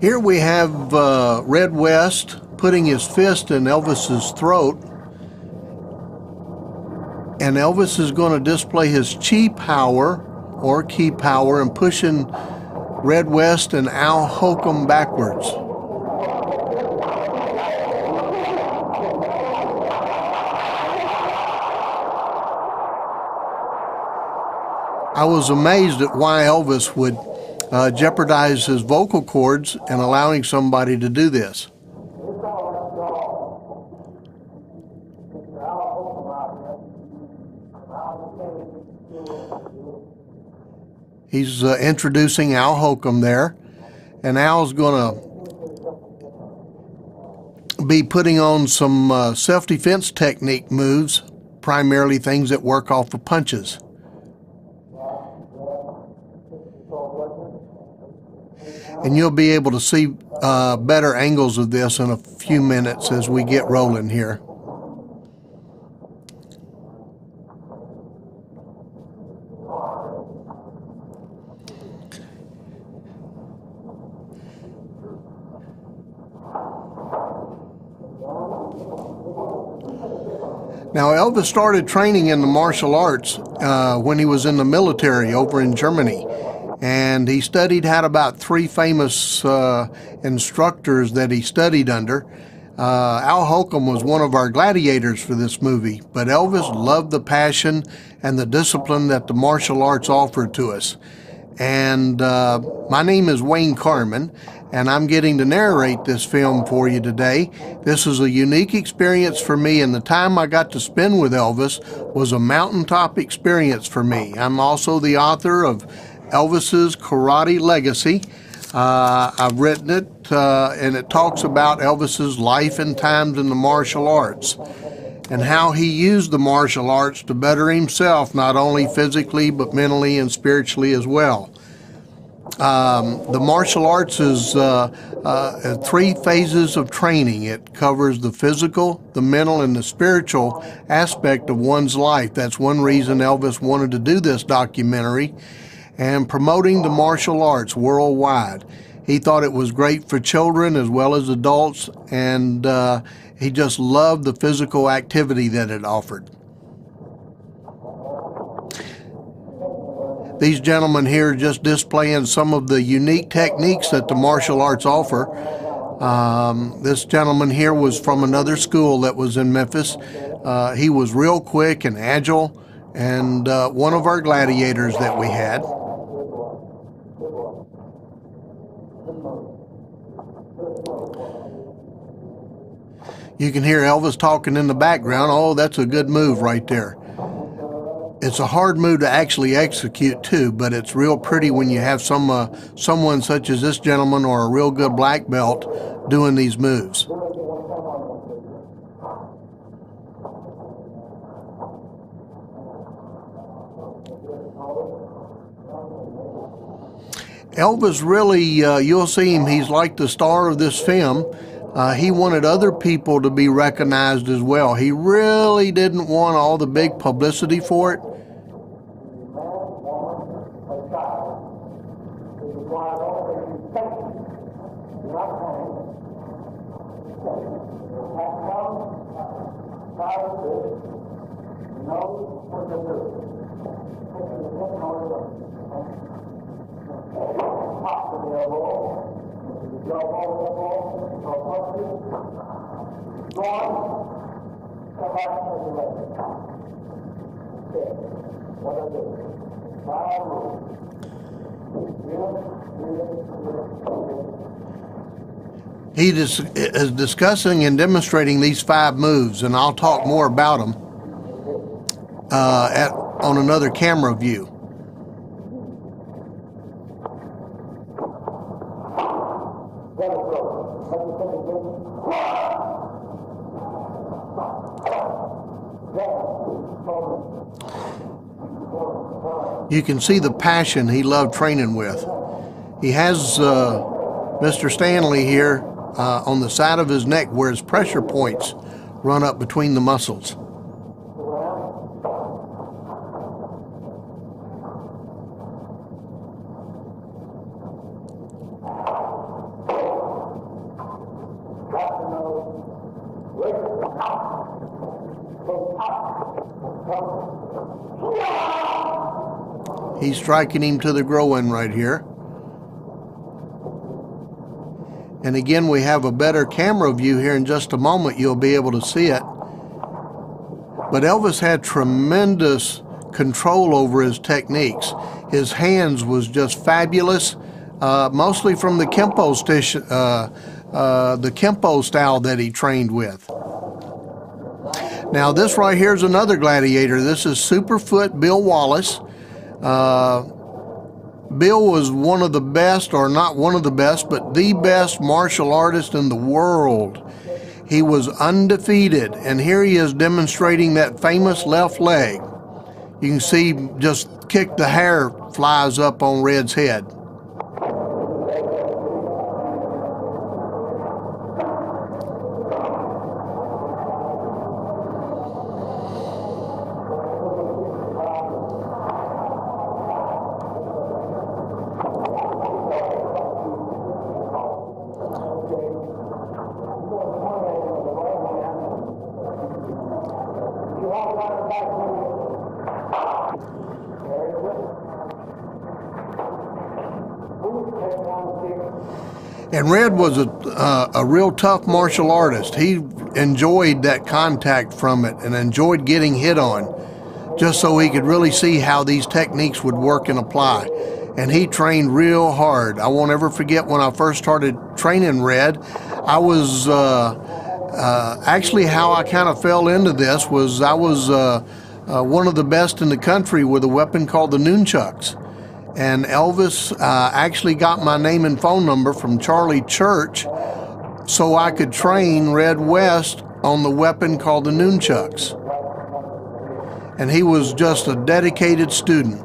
Here we have Red West putting his fist in Elvis's throat, and Elvis is going to display his chi power or key power and pushing Red West and Al Holcomb backwards. I was amazed at why Elvis would jeopardize his vocal cords and allowing somebody to do this. He's introducing Al Holcomb there, and Al's going to be putting on some self-defense technique moves, primarily things that work off of punches. And you'll be able to see better angles of this in a few minutes as we get rolling here. Now, Elvis started training in the martial arts when he was in the military over in Germany. And he studied, had about 3 famous instructors that he studied under. Al Holcomb was one of our gladiators for this movie, but Elvis loved the passion and the discipline that the martial arts offered to us. And my name is Wayne Carman, and I'm getting to narrate this film for you today. This is a unique experience for me, and the time I got to spend with Elvis was a mountaintop experience for me. I'm also the author of Elvis's Karate Legacy. I've written it, and it talks about Elvis's life and times in the martial arts and how he used the martial arts to better himself, not only physically but mentally and spiritually as well. The martial arts is 3 phases of training. It covers the physical, the mental, and the spiritual aspect of one's life. That's one reason Elvis wanted to do this documentary, and promoting the martial arts worldwide. He thought it was great for children as well as adults, and he just loved the physical activity that it offered. These gentlemen here are just displaying some of the unique techniques that the martial arts offer. This gentleman here was from another school that was in Memphis. He was real quick and agile, and one of our gladiators that we had. You can hear Elvis talking in the background. Oh, that's a good move right there. It's a hard move to actually execute too, but it's real pretty when you have someone such as this gentleman or a real good black belt doing these moves. Elvis really, you'll see him, he's like the star of this film. He wanted other people to be recognized as well. He really didn't want all the big publicity for it. He is discussing and demonstrating these 5 moves, and I'll talk more about them on another camera view. You can see the passion he loved training with. He has Mr. Stanley here on the side of his neck where his pressure points run up between the muscles. He's striking him to the groin right here. And again, we have a better camera view here. In just a moment, you'll be able to see it. But Elvis had tremendous control over his techniques. His hands was just fabulous, mostly from the Kempo style that he trained with. Now this right here is another gladiator. This is Superfoot Bill Wallace. Bill was one of the best, or not one of the best, but the best martial artist in the world. He was undefeated, and here he is demonstrating that famous left leg. You can see just kick, the hair flies up on Red's head. And Red was a real tough martial artist. He enjoyed that contact from it and enjoyed getting hit on, just so he could really see how these techniques would work and apply. And he trained real hard. I won't ever forget when I first started training Red. I was actually, how I kind of fell into this was I was one of the best in the country with a weapon called the nunchucks. And Elvis actually got my name and phone number from Charlie Church so I could train Red West on the weapon called the nunchucks. And he was just a dedicated student.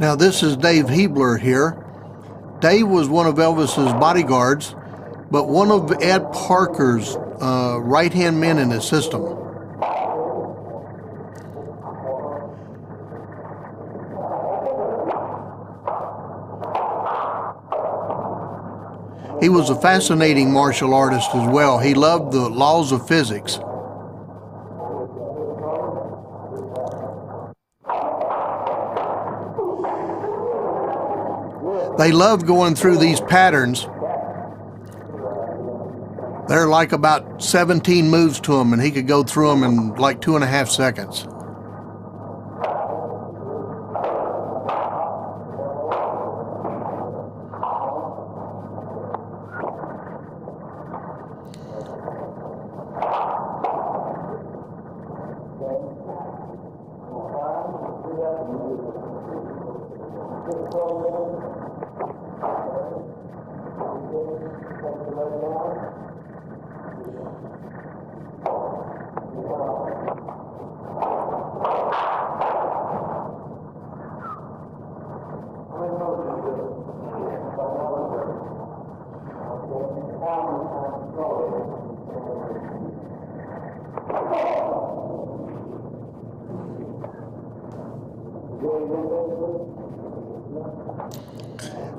Now this is Dave Hebler here. Dave was one of Elvis's bodyguards, but one of Ed Parker's right-hand men in his system. He was a fascinating martial artist as well. He loved the laws of physics. They love going through these patterns. They're like about 17 moves to him, and he could go through them in like 2.5 seconds.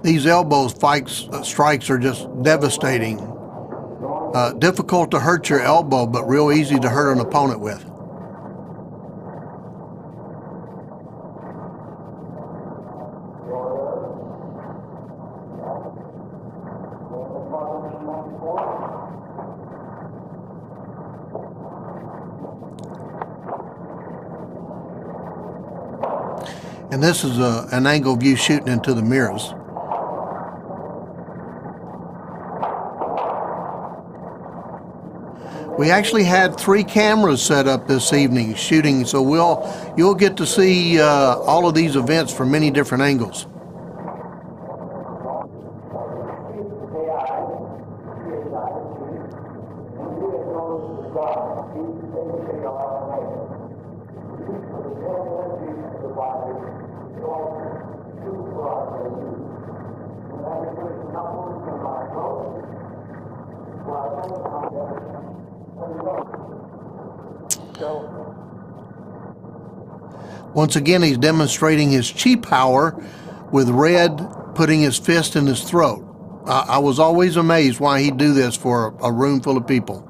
These elbow strikes are just devastating. Difficult to hurt your elbow, but real easy to hurt an opponent with. And this is an angle view shooting into the mirrors. We actually had 3 cameras set up this evening shooting, so you'll get to see all of these events from many different angles. Once again, he's demonstrating his chi power with Red putting his fist in his throat. I was always amazed why he'd do this for a room full of people.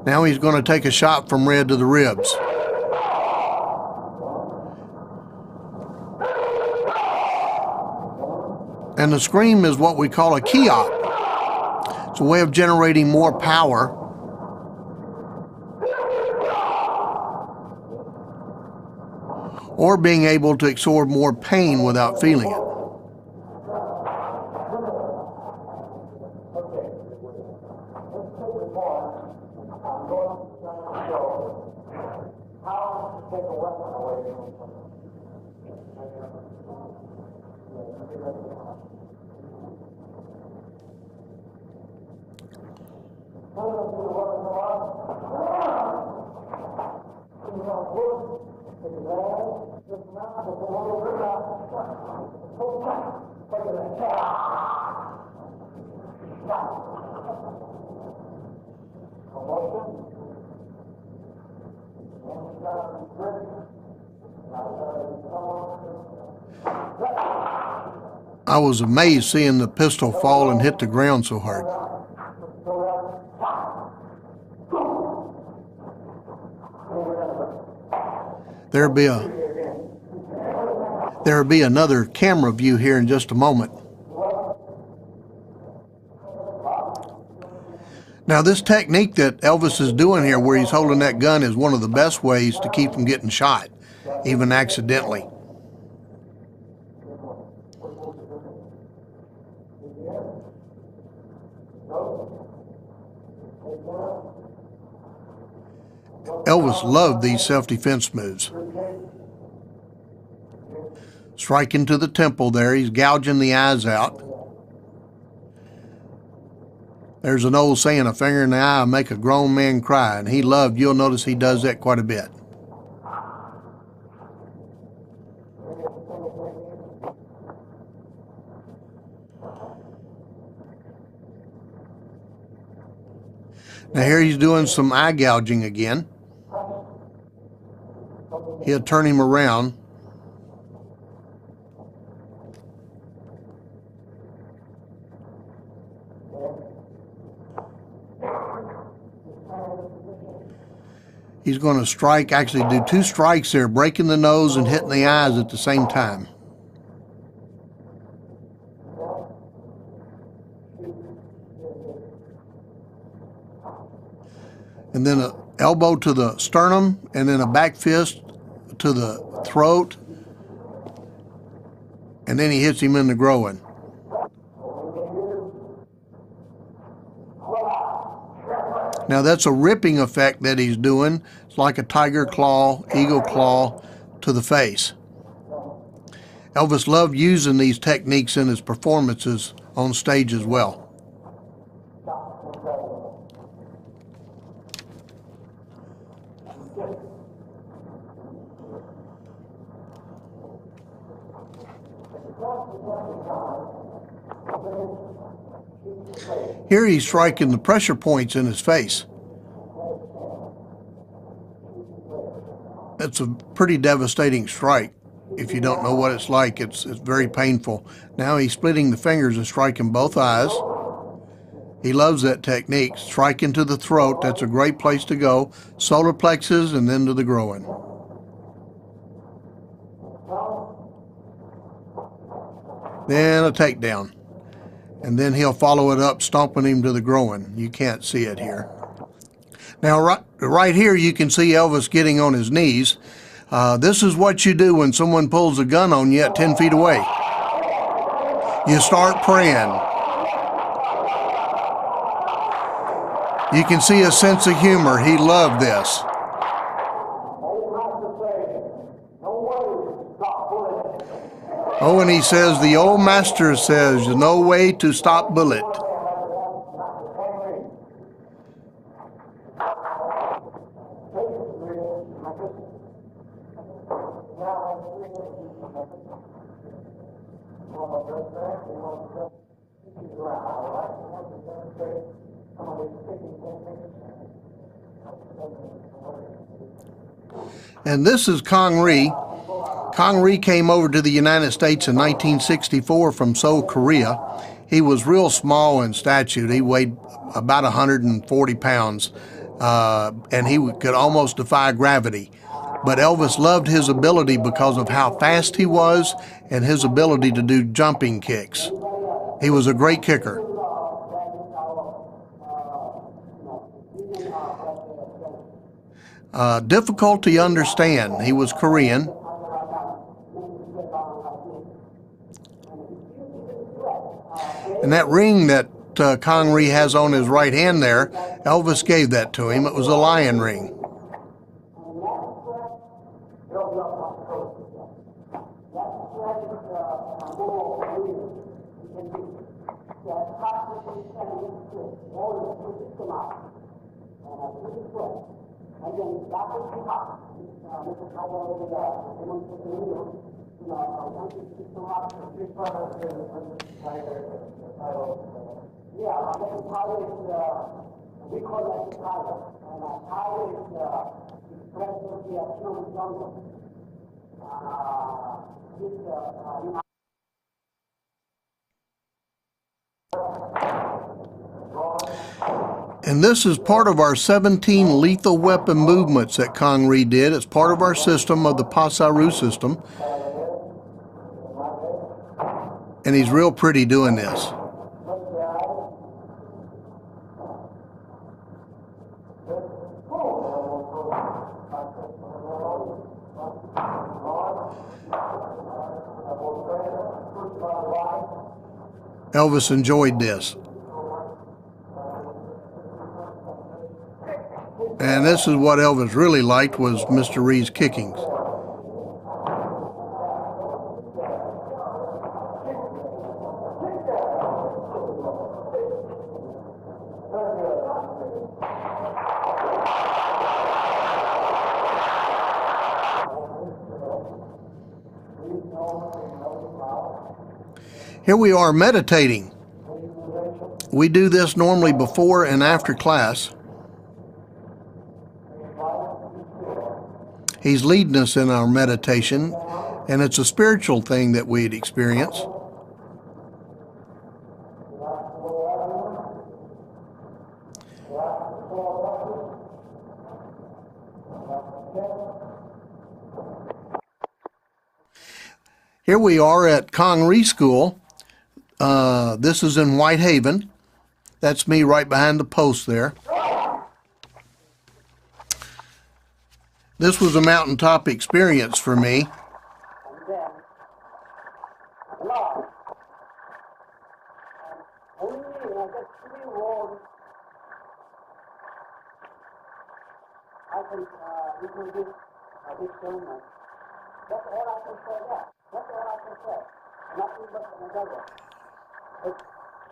Now he's going to take a shot from Red to the ribs. And the scream is what we call a ki-op. It's a way of generating more power. Or being able to absorb more pain without feeling it. I was amazed seeing the pistol fall and hit the ground so hard. There'll be another camera view here in just a moment. Now, this technique that Elvis is doing here, where he's holding that gun, is one of the best ways to keep him getting shot, even accidentally. Elvis loved these self-defense moves. Striking to the temple there, he's gouging the eyes out. There's an old saying, a finger in the eye will make a grown man cry, and you'll notice he does that quite a bit. Now here he's doing some eye gouging again. He'll turn him around. He's going to strike, actually do 2 strikes there, breaking the nose and hitting the eyes at the same time. And then an elbow to the sternum, and then a back fist to the throat, and then he hits him in the groin. Now that's a ripping effect that he's doing. It's like a tiger claw, eagle claw to the face. Elvis loved using these techniques in his performances on stage as well. Here he's striking the pressure points in his face. That's a pretty devastating strike. If you don't know what it's like, it's very painful. Now he's splitting the fingers and striking both eyes. He loves that technique. Striking to the throat, that's a great place to go. Solar plexus and then to the groin. Then a takedown. And then he'll follow it up, stomping him to the groin. You can't see it here. Now, right here, you can see Elvis getting on his knees. This is what you do when someone pulls a gun on you at 10 feet away. You start praying. You can see his sense of humor. He loved this. Oh, and he says, the old master says, no way to stop bullet. And this is Kong Rhee. Kong Rhee came over to the United States in 1964 from Seoul, Korea. He was real small in stature. He weighed about 140 pounds, and he could almost defy gravity. But Elvis loved his ability because of how fast he was and his ability to do jumping kicks. He was a great kicker. Difficult to understand. He was Korean. And that ring that Kong Rhee has on his right hand there, Elvis gave that to him. It was a lion ring. And this is part of our 17 lethal weapon movements that Kong Rhee did. It's part of our system of the Pasaru system. And he's real pretty doing this. Elvis enjoyed this. And this is what Elvis really liked, was Mr. Rhee's kickings. Here we are meditating. We do this normally before and after class. He's leading us in our meditation, and it's a spiritual thing that we'd experience. Here we are at Kong Rhee School. This is in Whitehaven. That's me right behind the post there. This was a mountaintop experience for me.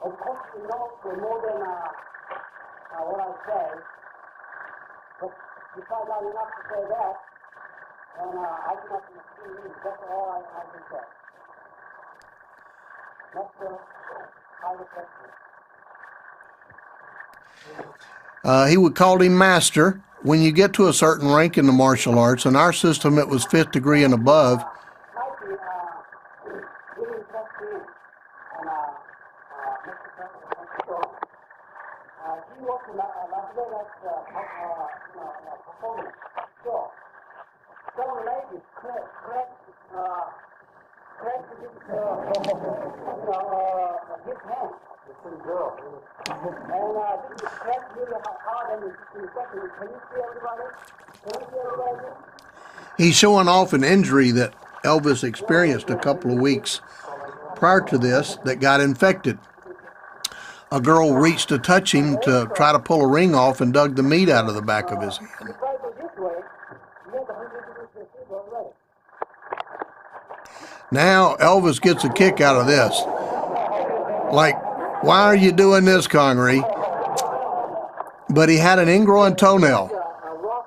Of course, you know, more than what I say, but if I'm not enough to say that, then I cannot see you. That's all I can say. That's the kind of question. He would call him master. When you get to a certain rank in the martial arts, in our system it was 5th degree and above. He's showing off an injury that Elvis experienced a couple of weeks prior to this that got infected. A girl reached to touch him to try to pull a ring off and dug the meat out of the back of his hand. If I go this way, you have to introduce the people already. Now Elvis gets a kick out of this. Like, why are you doing this, Connery? But he had an ingrowing toenail. A rough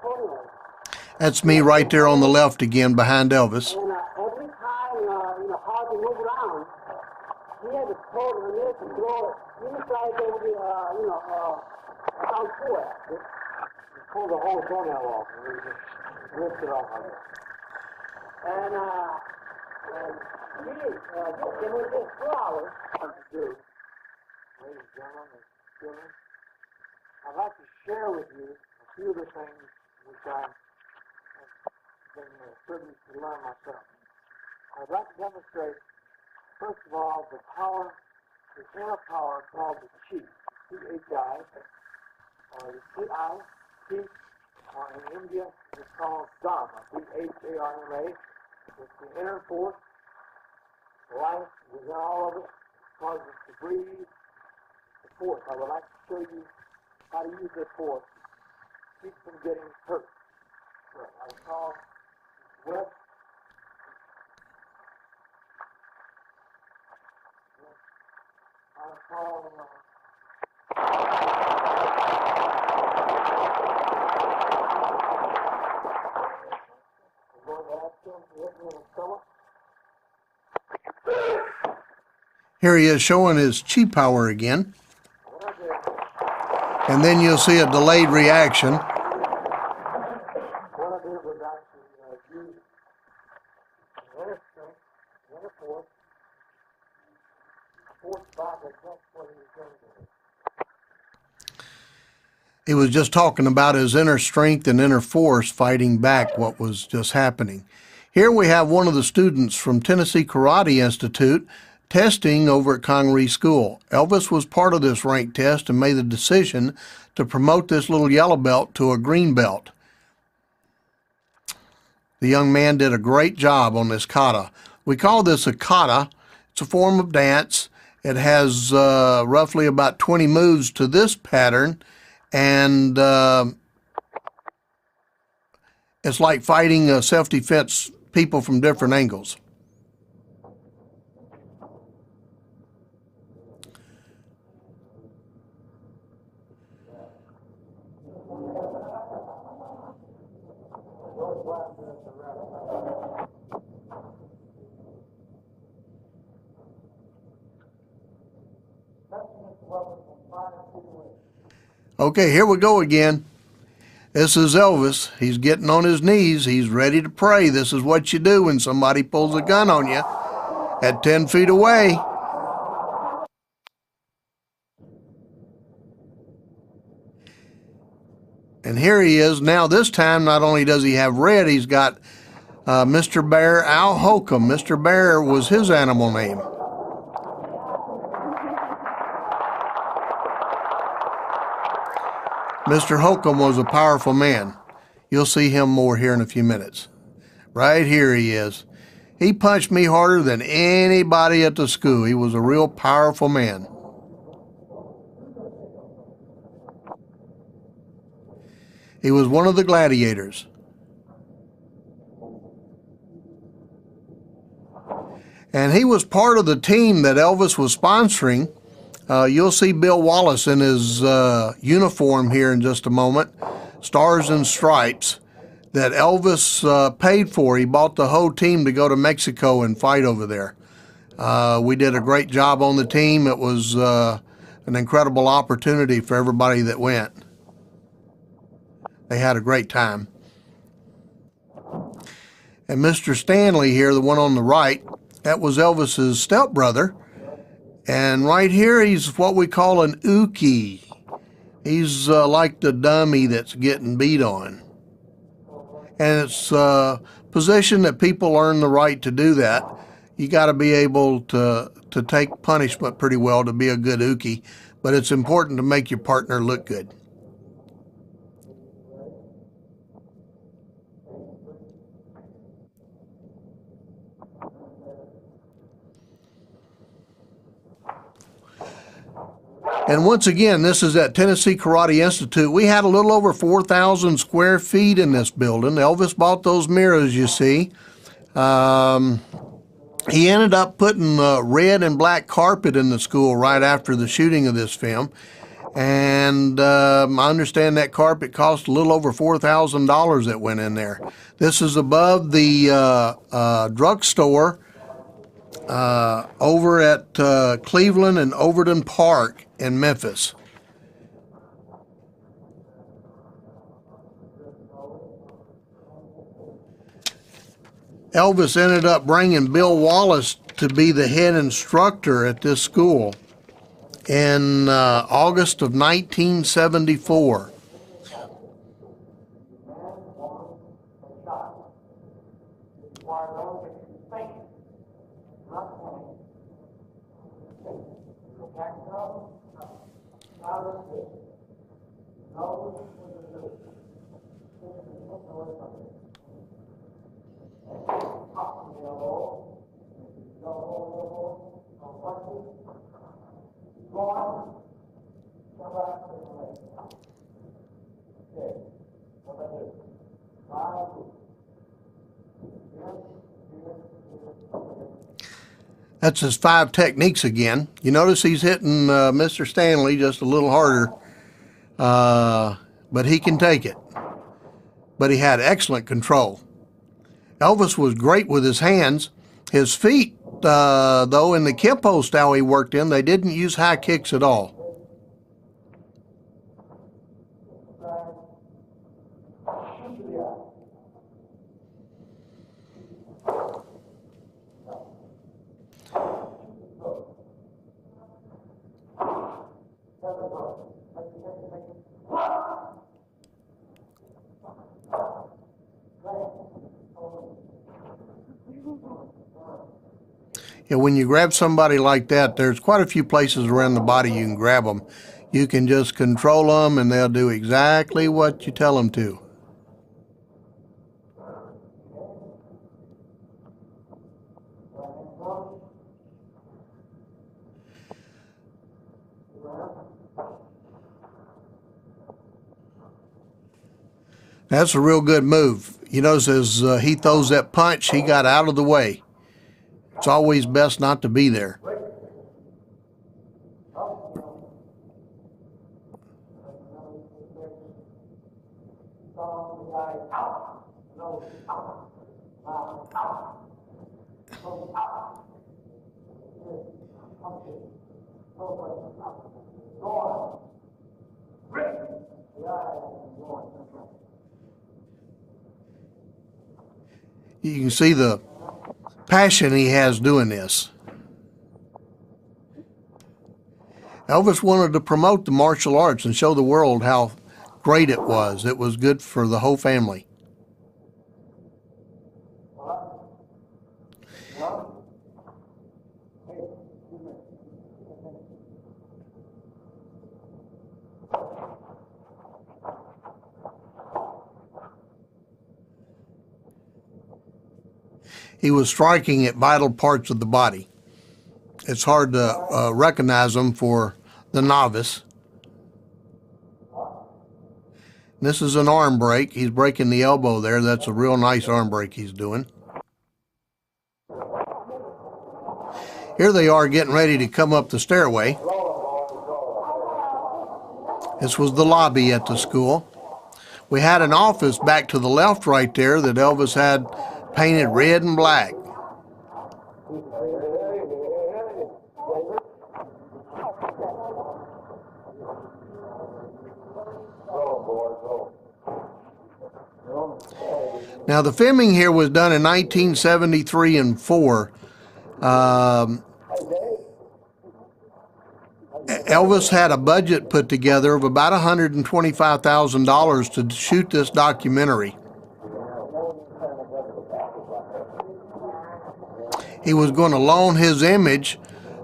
toenail. That's me right there on the left again behind Elvis. And every time, hard to move around, he had to pull the nail to throw it inside over the, down to it. He pulled the whole toenail off and he just ripped it off like that. And there was this flower. What to do, ladies and gentlemen and children, I'd like to share with you a few of the things which I've been privileged to learn myself. I'd like to demonstrate, first of all, the power, the inner power called the chi, C-H-I, or the T-I, chi, or in India it's called Dharma, D-H-A-R-M-A. It's the inner force, life within all of us, causes us to breathe, the force. I would like to show you how to use this force to keep from getting hurt. So I call breath. I call I'm going to ask him to hit me in the stomach. Here he is showing his chi power again. And then you'll see a delayed reaction. What I did was actually use the inner strength, the inner force back against what he was going to do. He was just talking about his inner strength and inner force fighting back what was just happening. Here we have one of the students from Tennessee Karate Institute testing over at Connery School. Elvis was part of this rank test and made the decision to promote this little yellow belt to a green belt. The young man did a great job on this kata. We call this a kata. It's a form of dance. It has roughly about 20 moves to this pattern, and it's like fighting self-defense people from different angles. Okay, here we go again. This is Elvis. He's getting on his knees. He's ready to pray. This is what you do when somebody pulls a gun on you at 10 feet away. And here he is. Now this time, not only does he have red, he's got Mr. Bear, Al Holcomb. Mr. Bear was his animal name. Mr. Holcomb was a powerful man. You'll see him more here in a few minutes. Right here he is. He punched me harder than anybody at the school. He was a real powerful man. He was one of the Gladiators. And he was part of the team that Elvis was sponsoring. You'll see Bill Wallace in his uniform here in just a moment, Stars and Stripes, that Elvis paid for. He bought the whole team to go to Mexico and fight over there. We did a great job on the team. It was an incredible opportunity for everybody that went. They had a great time. And Mr. Stanley here, the one on the right, that was Elvis's stepbrother. And right here, he's what we call an uke. He's like the dummy that's getting beat on. And it's a position that people earn the right to do that. You got to be able to take punishment pretty well to be a good uke, but it's important to make your partner look good. And once again, this is at Tennessee Karate Institute. We had a little over 4,000 square feet in this building. Elvis bought those mirrors, you see. He ended up putting red and black carpet in the school right after the shooting of this film. And I understand that carpet cost a little over $4,000 that went in there. This is above the drugstore over at Cleveland and Overton Park in Memphis. Elvis ended up bringing Bill Wallace to be the head instructor at this school in August of 1974. That's his 5 techniques again. You notice he's hitting Mr. Stanley just a little harder, but he can take it. But he had excellent control. Elvis was great with his hands. His feet, though, in the Kempo style he worked in, they didn't use high kicks at all. Yeah, when you grab somebody like that, there's quite a few places around the body you can grab them. You can just control them and they'll do exactly what you tell them to. That's a real good move. You notice as he throws that punch, he got out of the way. It's always best not to be there. You can see the passion he has doing this. Elvis wanted to promote the martial arts and show the world how great it was. It was good for the whole family. He was striking at vital parts of the body. It's hard to recognize them for the novice. This is an arm break. He's breaking the elbow there. That's a real nice arm break he's doing. Here they are getting ready to come up the stairway. This was the lobby at the school. We had an office back to the left right there that Elvis had painted red and black. Now the filming here was done in 1973 and 4. Elvis had a budget put together of about $125,000 to shoot this documentary. He was going to loan his image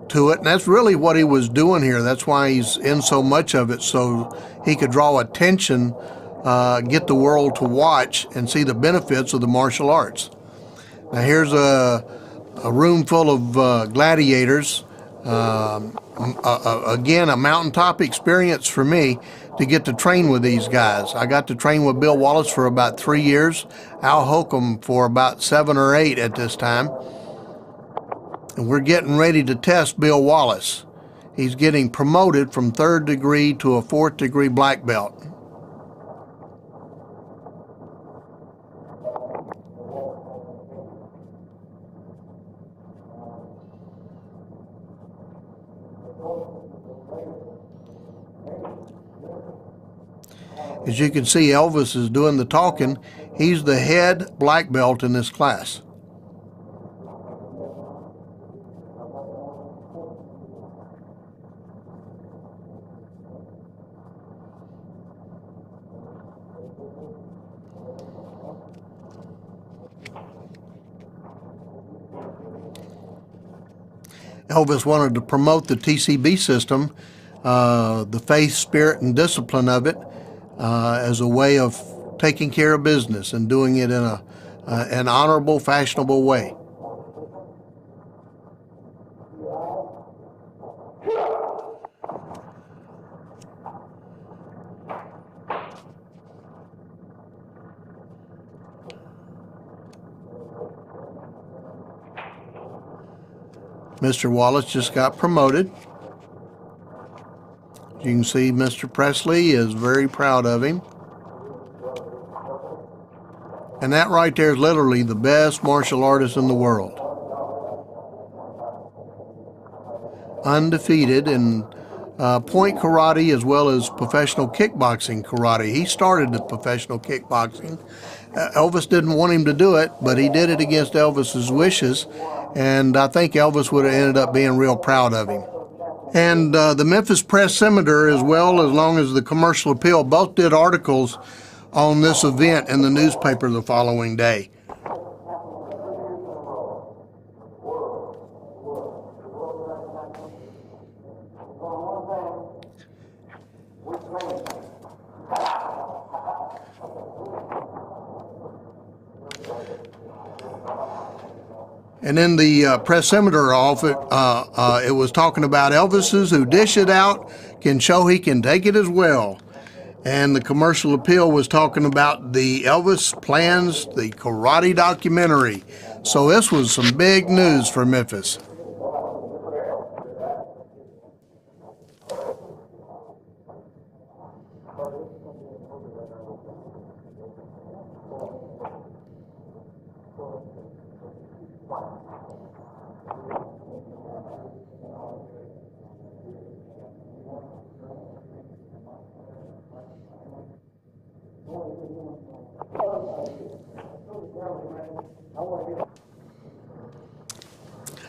to it, and that's really what he was doing here. That's why he's in so much of it, so he could draw attention, get the world to watch and see the benefits of the martial arts. Now here's a room full of gladiators Again, a mountaintop experience for me to get to train with these guys. I got to train with Bill Wallace for about 3 years, Al Holcomb for about 7 or 8 at this time. And we're getting ready to test Bill Wallace. He's getting promoted from 3rd degree to a 4th degree black belt. As you can see, Elvis is doing the talking. He's the head black belt in this class. Elvis wanted to promote the TCB system, the faith, spirit, and discipline of it, as a way of taking care of business and doing it in an honorable, fashionable way. Mr. Wallace just got promoted. You can see Mr. Presley is very proud of him. And that right there is literally the best martial artist in the world. Undefeated in point karate as well as professional kickboxing karate. He started the professional kickboxing. Elvis didn't want him to do it, but he did it against Elvis's wishes. And I think Elvis would have ended up being real proud of him. And the Memphis Press-Scimitar, as well as long as the Commercial Appeal, both did articles on this event in the newspaper the following day. And in the Press-Scimitar office, it was talking about Elvis's who dish it out can show he can take it as well. And the Commercial Appeal was talking about the Elvis Plans, the karate documentary. So this was some big news for Memphis.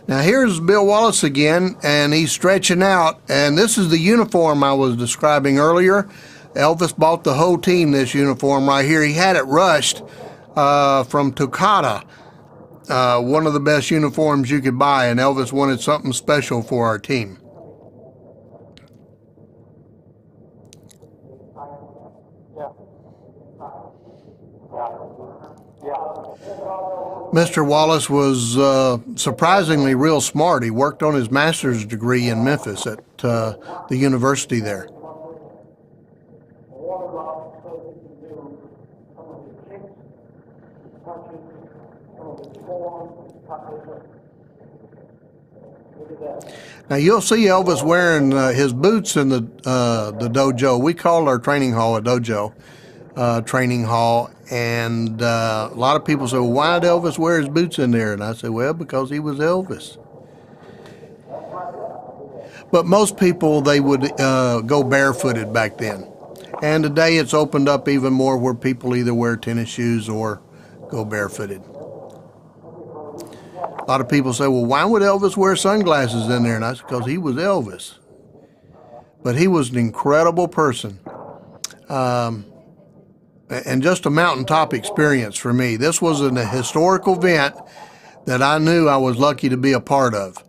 Now here's Bill Wallace again, and he's stretching out, and this is the uniform I was describing earlier. Elvis bought the whole team this uniform right here. He had it rushed from Tokata, one of the best uniforms you could buy, and Elvis wanted something special for our team. Mr. Wallace was surprisingly real smart. He worked on his master's degree in Memphis at the university there. Now you'll see Elvis wearing his boots in the dojo. We call our training hall a dojo training hall, and a lot of people say, well, why did Elvis wear his boots in there? And I say, well, because he was Elvis. But most people, they would go barefooted back then. And today it's opened up even more where people either wear tennis shoes or go barefooted. A lot of people say, well, why would Elvis wear sunglasses in there? And I said, because he was Elvis. But he was an incredible person. And just a mountaintop experience for me. This was a historical event that I knew I was lucky to be a part of.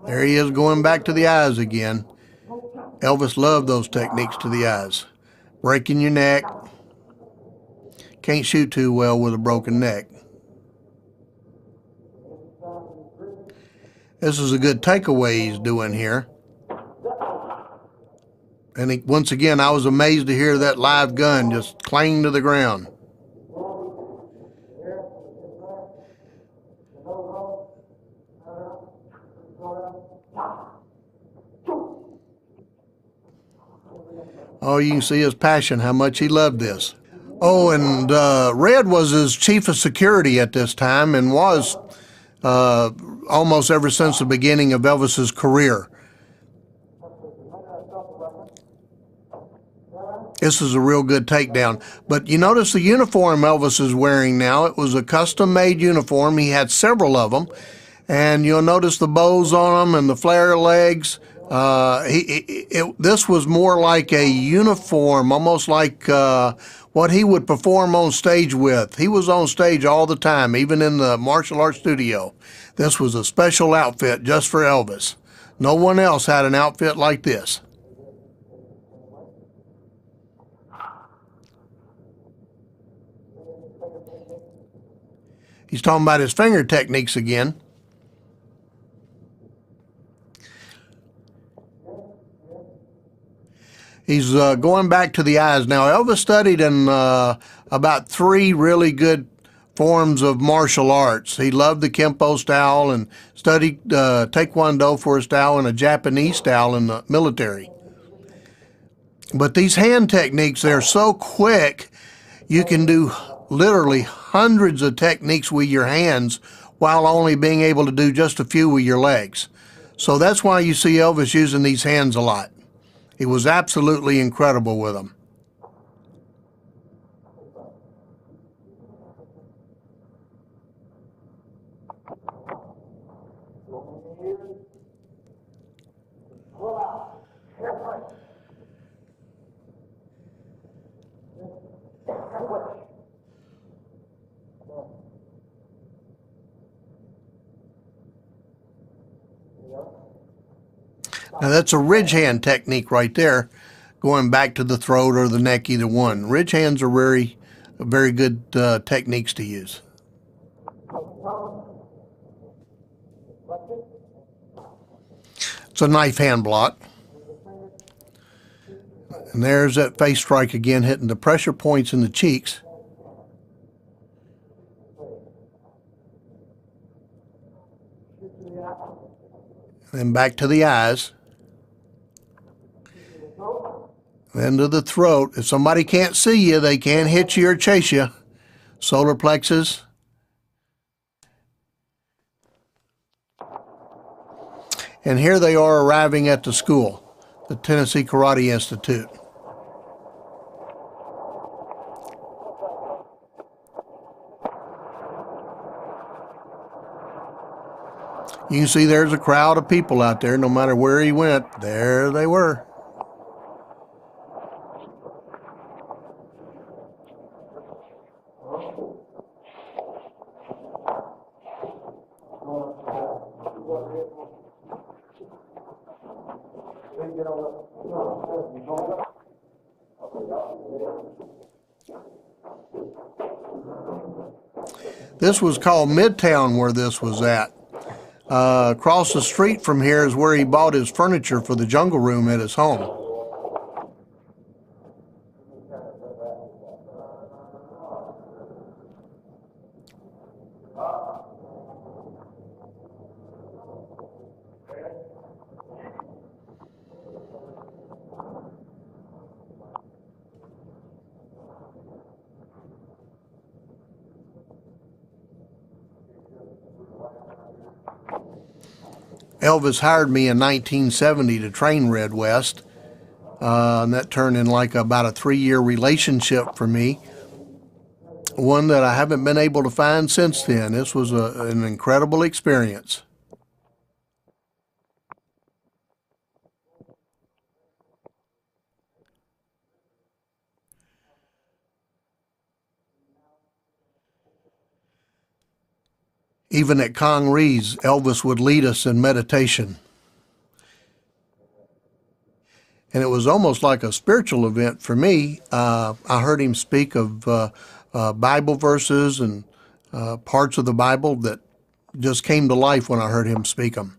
There he is going back to the eyes again. Elvis loved those techniques to the eyes. Breaking your neck, Can't shoot too well with a broken neck. This is a good takeaway he's doing here. And once again, I was amazed to hear that live gun just clang to the ground. Oh, you can see his passion, how much he loved this. Oh, and Red was his chief of security at this time and was almost ever since the beginning of Elvis's career. This is a real good takedown. But you notice the uniform Elvis is wearing now. It was a custom-made uniform. He had several of them. And you'll notice the bows on them and the flare legs. This was more like a uniform, almost like what he would perform on stage with. He was on stage all the time, even in the martial arts studio. This was a special outfit just for Elvis. No one else had an outfit like this. He's talking about his finger techniques again. He's going back to the eyes. Now, Elvis studied in about 3 really good forms of martial arts. He loved the Kempo style and studied Taekwondo for a style and a Japanese style in the military. But these hand techniques, they're so quick, you can do literally hundreds of techniques with your hands while only being able to do just a few with your legs. So that's why you see Elvis using these hands a lot. He was absolutely incredible with them. Now that's a ridge hand technique right there, going back to the throat or the neck, either one. Ridge hands are very good techniques to use. It's a knife hand block. And there's that face strike again, hitting the pressure points in the cheeks. Then back to the eyes. Then to the throat. If somebody can't see you, they can hit you or chase you. Solar plexus. And here they are arriving at the school, the Tennessee Karate Institute. You can see there's a crowd of people out there. No matter where he went, there they were. This was called Midtown, where this was at. Across the street from here is where he bought his furniture for the jungle room at his home. Elvis hired me in 1970 to train Red West, and that turned in like about a 3-year relationship for me, one that I haven't been able to find since then. This was an incredible experience. Even at Kong Ree's, Elvis would lead us in meditation. And it was almost like a spiritual event for me. I heard him speak of Bible verses and parts of the Bible that just came to life when I heard him speak them.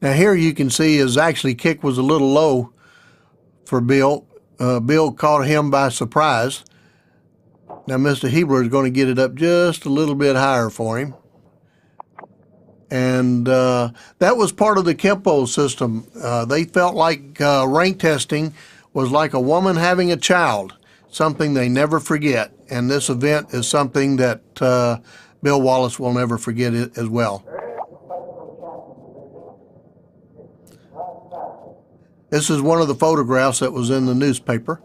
Now here you can see his actually kick was a little low for Bill. Bill caught him by surprise. Now Mr. Hebler is going to get it up just a little bit higher for him. And that was part of the Kempo system. They felt like rank testing was like a woman having a child, something they never forget. And this event is something that Bill Wallace will never forget it as well. This is one of the photographs that was in the newspaper.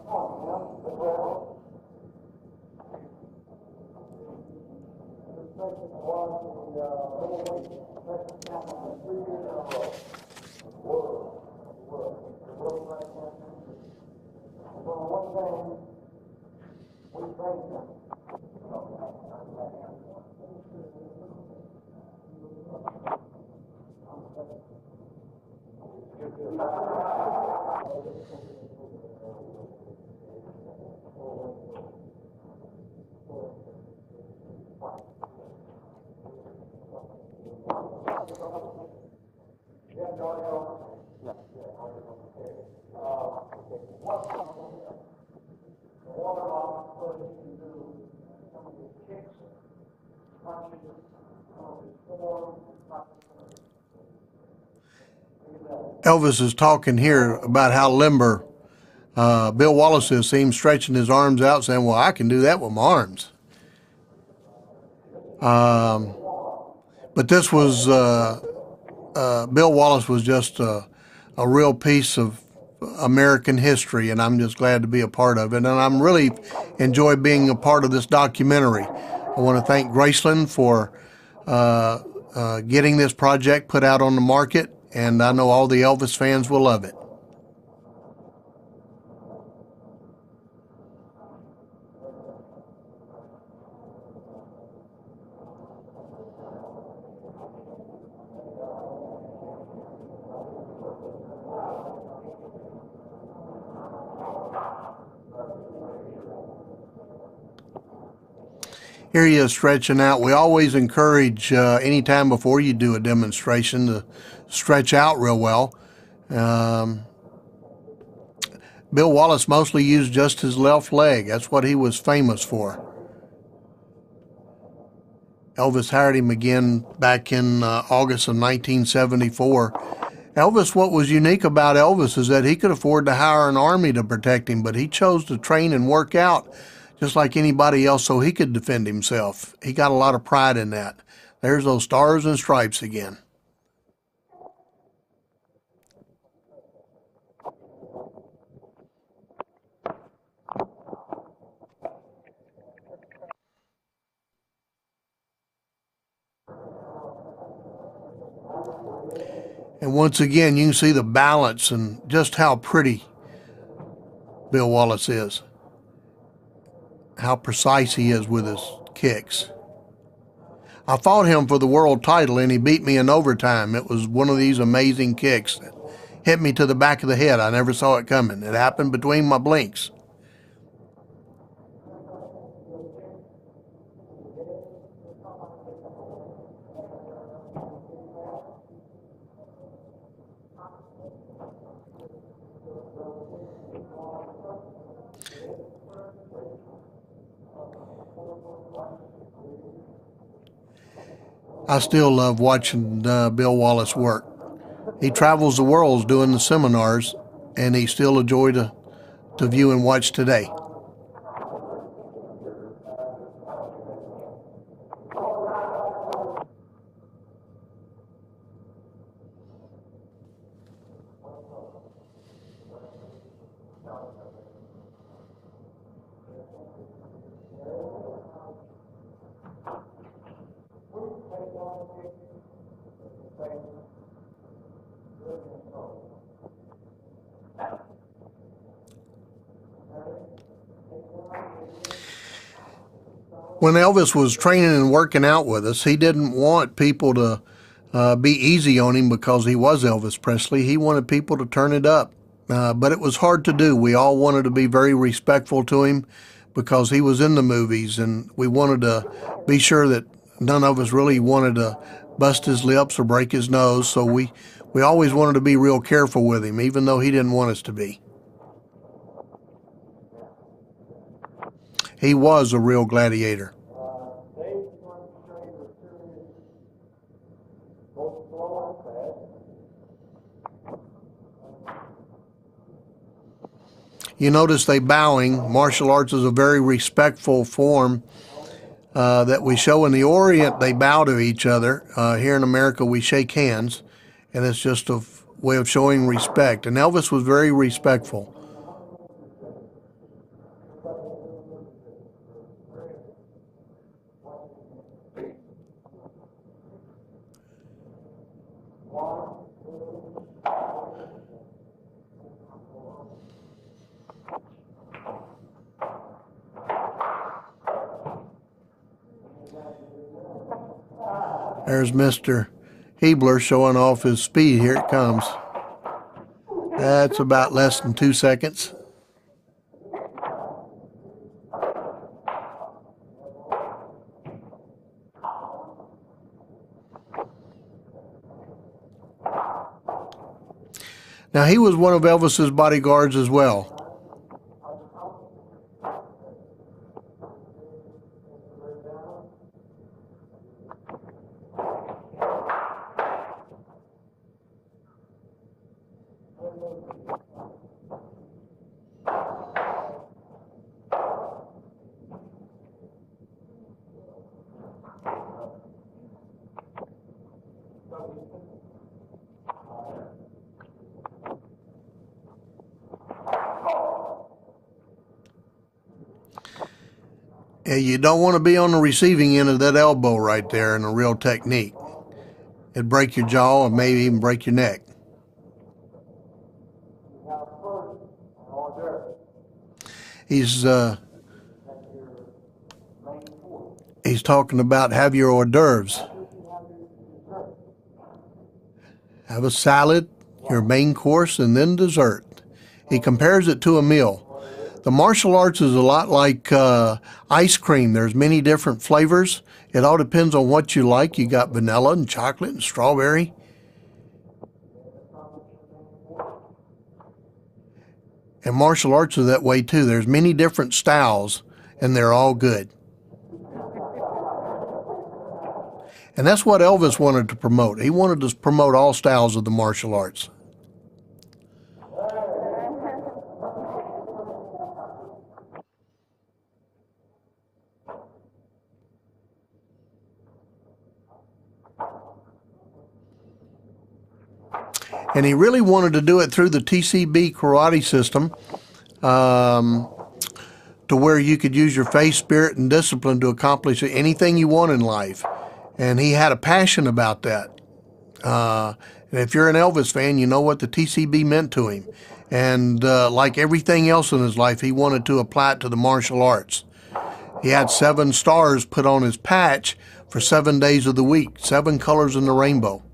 Elvis is talking here about how limber Bill Wallace is. See him stretching his arms out, saying, well, I can do that with my arms. But this was, Bill Wallace was just a real piece of American history, and I'm just glad to be a part of it. And I'm really enjoy being a part of this documentary. I want to thank Graceland for getting this project put out on the market, and I know all the Elvis fans will love it. Here he is stretching out. We always encourage anytime before you do a demonstration to stretch out real well. Bill Wallace mostly used just his left leg. That's what he was famous for. Elvis hired him again back in August of 1974. Elvis, what was unique about Elvis is that he could afford to hire an army to protect him, but he chose to train and work out just like anybody else so he could defend himself. He got a lot of pride in that. There's those stars and stripes again. And once again, you can see the balance and just how pretty Bill Wallace is. How precise he is with his kicks. I fought him for the world title and he beat me in overtime. It was one of these amazing kicks that hit me to the back of the head. I never saw it coming. It happened between my blinks. I still love watching Bill Wallace work. He travels the world doing the seminars, and he's still a joy to view and watch today. When Elvis was training and working out with us, he didn't want people to be easy on him because he was Elvis Presley. He wanted people to turn it up. But it was hard to do. We all wanted to be very respectful to him because he was in the movies, and we wanted to be sure that none of us really wanted to bust his lips or break his nose. So we always wanted to be real careful with him, even though he didn't want us to be. He was a real gladiator. You notice they bowing. Martial arts is a very respectful form that we show. In the Orient, they bow to each other. Here in America, we shake hands, and it's just a way of showing respect. And Elvis was very respectful. There's Mr. Hebler showing off his speed. Here it comes. That's about less than 2 seconds. Now, he was one of Elvis's bodyguards as well. Yeah, you don't want to be on the receiving end of that elbow right there in a real technique. It'd break your jaw and maybe even break your neck. He's talking about have your hors d'oeuvres. Have a salad, your main course, and then dessert. He compares it to a meal. The martial arts is a lot like ice cream. There's many different flavors. It all depends on what you like. You got vanilla and chocolate and strawberry. And martial arts are that way too. There's many different styles, and they're all good. And that's what Elvis wanted to promote. He wanted to promote all styles of the martial arts. And he really wanted to do it through the TCB karate system, to where you could use your faith, spirit, and discipline to accomplish anything you want in life. And he had a passion about that. And if you're an Elvis fan, you know what the TCB meant to him. And like everything else in his life, he wanted to apply it to the martial arts. He had 7 stars put on his patch for 7 days of the week, 7 colors in the rainbow.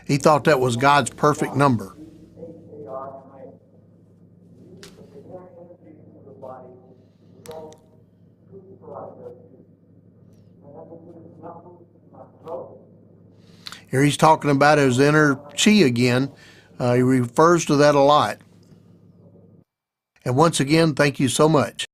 He thought that was God's perfect number. Here he's talking about his inner chi again. He refers to that a lot. And once again, thank you so much.